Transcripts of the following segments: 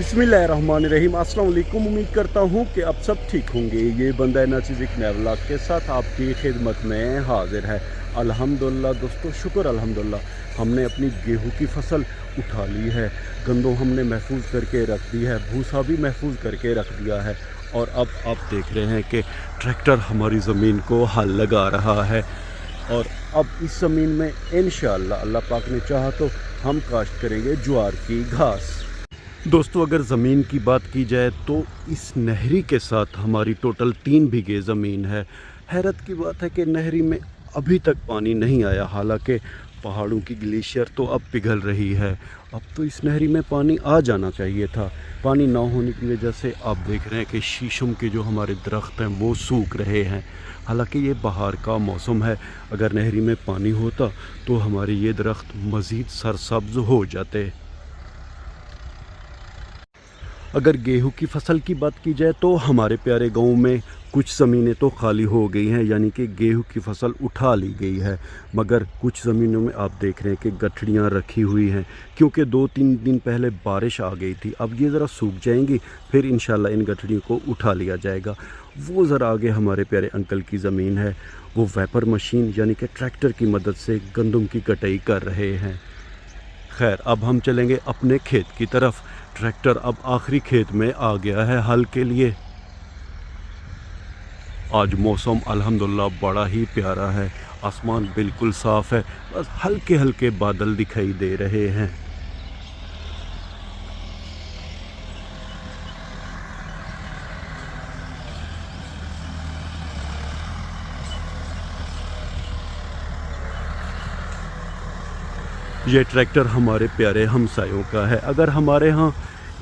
बिस्मिल्लाहिर्रहमानिर्रहीम। अस्सलाम वालेकुम। उम्मीद करता हूँ कि आप सब ठीक होंगे। ये बंदा नाचिज़ एक नए व्लॉग के साथ आपकी खिदमत में हाजिर है। अल्हम्दुलिल्लाह दोस्तों, शुक्र अल्हम्दुलिल्लाह हमने अपनी गेहूं की फसल उठा ली है। गंदों हमने महफूज करके रख दी है, भूसा भी महफूज करके रख दिया है। और अब आप देख रहे हैं कि ट्रैक्टर हमारी ज़मीन को हल लगा रहा है। और अब इस ज़मीन में इंशाअल्लाह अल्लाह पाक ने चाहा तो हम काश्त करेंगे ज्वार की घास। दोस्तों, अगर ज़मीन की बात की जाए तो इस नहरी के साथ हमारी टोटल 3 बीघे ज़मीन है। हैरत की बात है कि नहरी में अभी तक पानी नहीं आया, हालांकि पहाड़ों की ग्लेशियर तो अब पिघल रही है। अब तो इस नहरी में पानी आ जाना चाहिए था। पानी ना होने की वजह से आप देख रहे हैं कि शीशम के जो हमारे दरख्त हैं वो सूख रहे हैं। हालांकि ये बहार का मौसम है, अगर नहरी में पानी होता तो हमारे ये दरख्त मज़ीद सरसब्ज हो जाते। अगर गेहूं की फसल की बात की जाए तो हमारे प्यारे गांव में कुछ ज़मीनें तो खाली हो गई हैं, यानी कि गेहूं की फसल उठा ली गई है। मगर कुछ ज़मीनों में आप देख रहे हैं कि गठड़ियाँ रखी हुई हैं, क्योंकि 2-3 दिन पहले बारिश आ गई थी। अब ये ज़रा सूख जाएंगी, फिर इंशाल्लाह इन गठड़ियों को उठा लिया जाएगा। वो ज़रा आगे हमारे प्यारे अंकल की ज़मीन है, वो वेपर मशीन यानी कि ट्रैक्टर की मदद से गंदम की कटाई कर रहे हैं। खैर, अब हम चलेंगे अपने खेत की तरफ। ट्रैक्टर अब आखिरी खेत में आ गया है हल के लिए। आज मौसम अल्हम्दुलिल्लाह बड़ा ही प्यारा है, आसमान बिल्कुल साफ़ है, बस हल्के हल्के बादल दिखाई दे रहे हैं। ये ट्रैक्टर हमारे प्यारे हमसायों का है। अगर हमारे यहाँ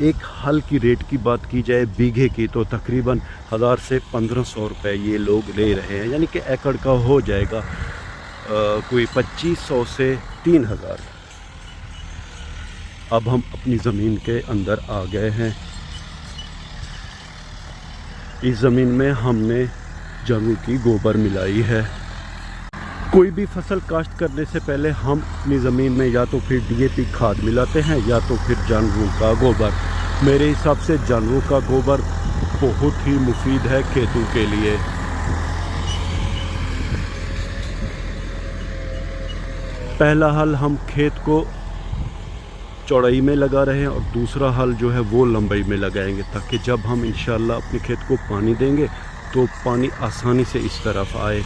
एक हल की रेट की बात की जाए बीघे की, तो तकरीबन 1000 से 1500 रुपये ये लोग ले रहे हैं, यानी कि एकड़ का हो जाएगा कोई 2500 से 3000। अब हम अपनी ज़मीन के अंदर आ गए हैं। इस ज़मीन में हमने जानवर की गोबर मिलाई है। कोई भी फसल काश्त करने से पहले हम अपनी ज़मीन में या तो फिर डीएपी खाद मिलाते हैं या तो फिर जानवरों का गोबर। मेरे हिसाब से जानवरों का गोबर बहुत ही मुफीद है खेतों के लिए। पहला हल हम खेत को चौड़ाई में लगा रहे हैं और दूसरा हल जो है वो लंबाई में लगाएंगे, ताकि जब हम इंशाल्लाह अपने खेत को पानी देंगे तो पानी आसानी से इस तरफ आए।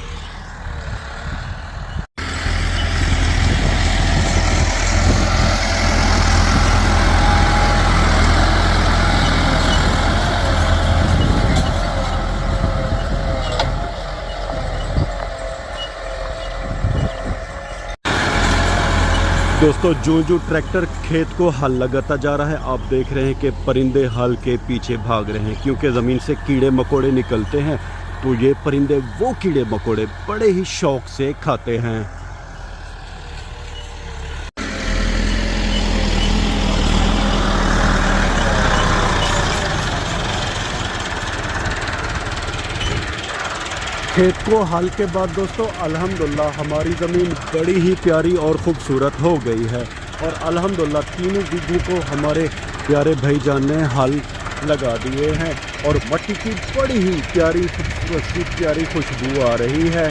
दोस्तों, जो जो ट्रैक्टर खेत को हल लगाता जा रहा है, आप देख रहे हैं कि परिंदे हल के पीछे भाग रहे हैं, क्योंकि ज़मीन से कीड़े मकोड़े निकलते हैं। तो ये परिंदे वो कीड़े मकोड़े बड़े ही शौक से खाते हैं। खेत को हल के बाद दोस्तों अल्हम्दुलिल्लाह हमारी ज़मीन बड़ी ही प्यारी और ख़ूबसूरत हो गई है। और अल्हम्दुलिल्लाह तीनों बीघों को हमारे प्यारे भाईजान ने हल लगा दिए हैं और मट्टी की बड़ी ही प्यारी खूबसूरत प्यारी खुशबू आ रही है।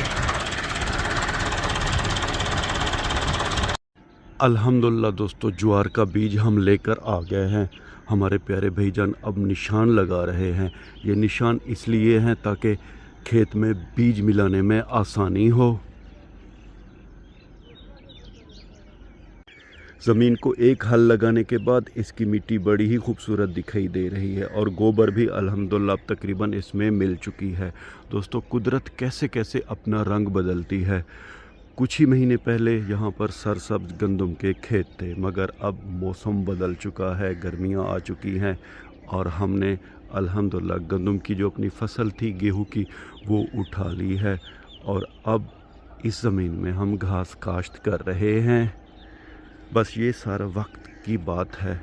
अल्हम्दुलिल्लाह दोस्तों, ज्वार का बीज हम लेकर आ गए हैं। हमारे प्यारे भाईजान अब निशान लगा रहे हैं। ये निशान इसलिए हैं ताकि खेत में बीज मिलाने में आसानी हो। ज़मीन को एक हल लगाने के बाद इसकी मिट्टी बड़ी ही खूबसूरत दिखाई दे रही है और गोबर भी अल्हम्दुलिल्लाह अब तकरीबन इसमें मिल चुकी है। दोस्तों, कुदरत कैसे कैसे अपना रंग बदलती है। कुछ ही महीने पहले यहाँ पर सरसब्ज गंदम के खेत थे, मगर अब मौसम बदल चुका है, गर्मियाँ आ चुकी हैं और हमने अल्हम्दुलिल्लाह गंदम की जो अपनी फसल थी गेहूं की वो उठा ली है। और अब इस ज़मीन में हम घास काश्त कर रहे हैं। बस ये सारा वक्त की बात है।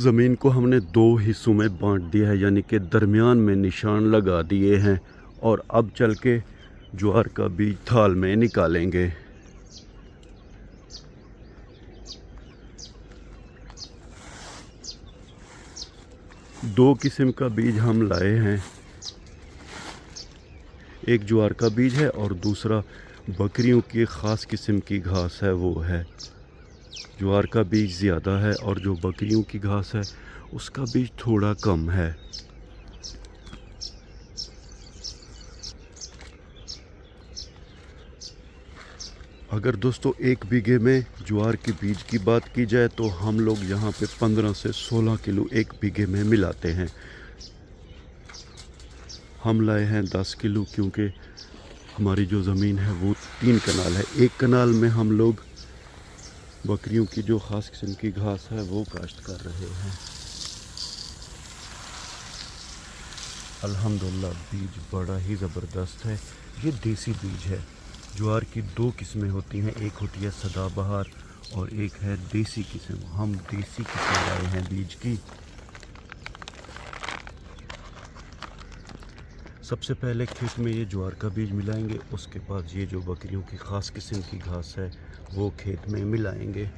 ज़मीन को हमने 2 हिस्सों में बांट दिया है, यानी कि दरमियान में निशान लगा दिए हैं और अब चल के ज्वार का बीज थाल में निकालेंगे। दो किस्म का बीज हम लाए हैं, एक ज्वार का बीज है और दूसरा बकरियों की ख़ास किस्म की घास है वो है। ज्वार का बीज ज़्यादा है और जो बकरियों की घास है उसका बीज थोड़ा कम है। अगर दोस्तों 1 बीघे में ज्वार के बीज की बात की जाए तो हम लोग यहाँ पे 15 से 16 किलो 1 बीघे में मिलाते हैं। हम लाए हैं 10 किलो क्योंकि हमारी जो ज़मीन है वो 3 कनाल है। 1 कनाल में हम लोग बकरियों की जो ख़ास किस्म की घास है वो काश्त कर रहे हैं। अल्हम्दुलिल्लाह बीज बड़ा ही ज़बरदस्त है। ये देसी बीज है। ज्वार की 2 किस्में होती हैं, एक होती है सदाबहार और एक है देसी किस्म। हम देसी किस्म लाए हैं बीज की। सबसे पहले खेत में ये ज्वार का बीज मिलाएंगे, उसके बाद ये जो बकरियों की ख़ास किस्म की घास है वो खेत में मिलाएंगे।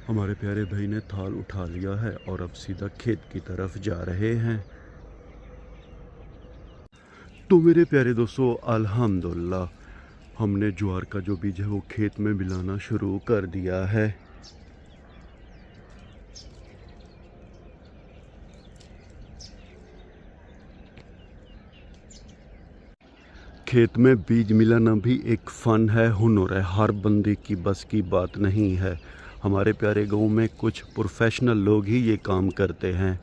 हमारे प्यारे भाई ने थाल उठा लिया है और अब सीधा खेत की तरफ जा रहे हैं। तो मेरे प्यारे दोस्तों अल्हम्दुलिल्लाह हमने ज्वार का जो बीज है वो खेत में मिलाना शुरू कर दिया है। खेत में बीज मिलाना भी एक फ़न है, हुनर है, हर बंदे की बस की बात नहीं है। हमारे प्यारे गांव में कुछ प्रोफेशनल लोग ही ये काम करते हैं।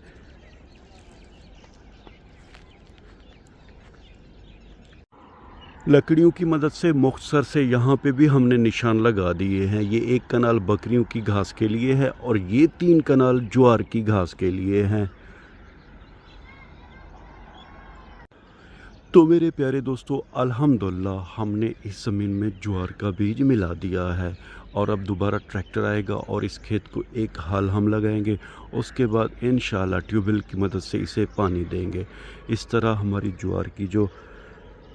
लकड़ियों की मदद से मुख्तसर से यहाँ पे भी हमने निशान लगा दिए हैं। ये 1 कनाल बकरियों की घास के लिए है और ये 3 कनाल ज्वार की घास के लिए हैं। तो मेरे प्यारे दोस्तों अल्हम्दुलिल्लाह हमने इस ज़मीन में ज्वार का बीज मिला दिया है और अब दोबारा ट्रैक्टर आएगा और इस खेत को एक हाल हम लगाएंगे। उसके बाद इंशाल्लाह ट्यूबवेल की मदद से इसे पानी देंगे। इस तरह हमारी ज्वार की जो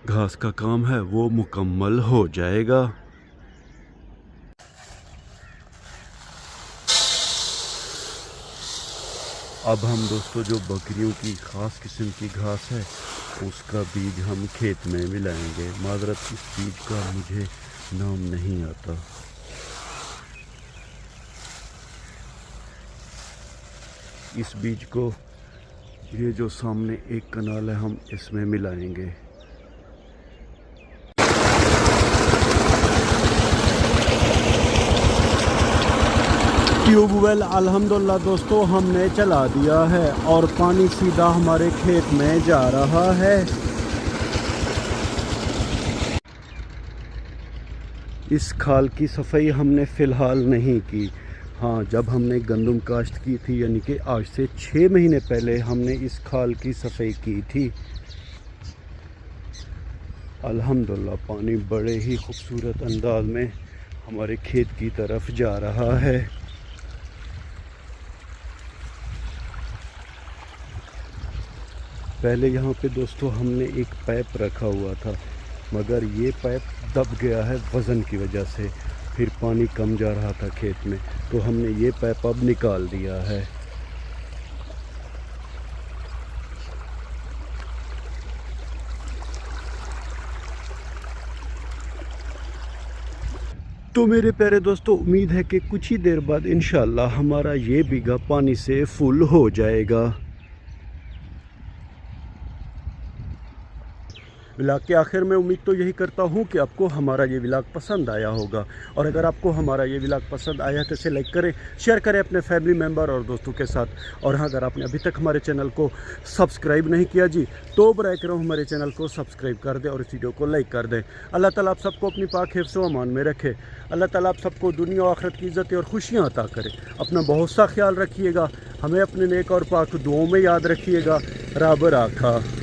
घास का काम है वो मुकम्मल हो जाएगा। अब हम दोस्तों जो बकरियों की ख़ास किस्म की घास है उसका बीज हम खेत में मिलाएंगे। माजरत इस बीज का मुझे नाम नहीं आता। इस बीज को ये जो सामने 1 कनाल है हम इसमें मिलाएंगे। ट्यूबवेल अल्हम्दुलिल्लाह दोस्तों हमने चला दिया है और पानी सीधा हमारे खेत में जा रहा है। इस खाल की सफाई हमने फ़िलहाल नहीं की। हाँ, जब हमने गंदम काश्त की थी यानी कि आज से 6 महीने पहले हमने इस खाल की सफाई की थी। अल्हम्दुलिल्लाह पानी बड़े ही खूबसूरत अंदाज में हमारे खेत की तरफ जा रहा है। पहले यहाँ पे दोस्तों हमने एक पाइप रखा हुआ था मगर ये पाइप दब गया है वज़न की वजह से, फिर पानी कम जा रहा था खेत में तो हमने ये पाइप अब निकाल दिया है। तो मेरे प्यारे दोस्तों उम्मीद है कि कुछ ही देर बाद इंशाल्लाह हमारा ये बीघा पानी से फुल हो जाएगा। व्लॉग के आखिर में उम्मीद तो यही करता हूँ कि आपको हमारा ये व्लॉग पसंद आया होगा और अगर आपको हमारा ये व्लॉग पसंद आया तो इसे लाइक करें, शेयर करें अपने फैमिली मेम्बर और दोस्तों के साथ। और हाँ, अगर आपने अभी तक हमारे चैनल को सब्सक्राइब नहीं किया जी तो बराए करम हमारे चैनल को सब्सक्राइब कर दें और इस वीडियो को लाइक कर दें। अल्लाह ताला आप सबको अपनी पाक हिफ्ज़ व अमान में रखे। अल्लाह ताला आप सबको दुनिया और आखिरत की इज़्ज़त और खुशियाँ अता करे। अपना बहुत सा ख्याल रखिएगा, हमें अपने नेक और पाक दुआओं में याद रखिएगा। रब राखा।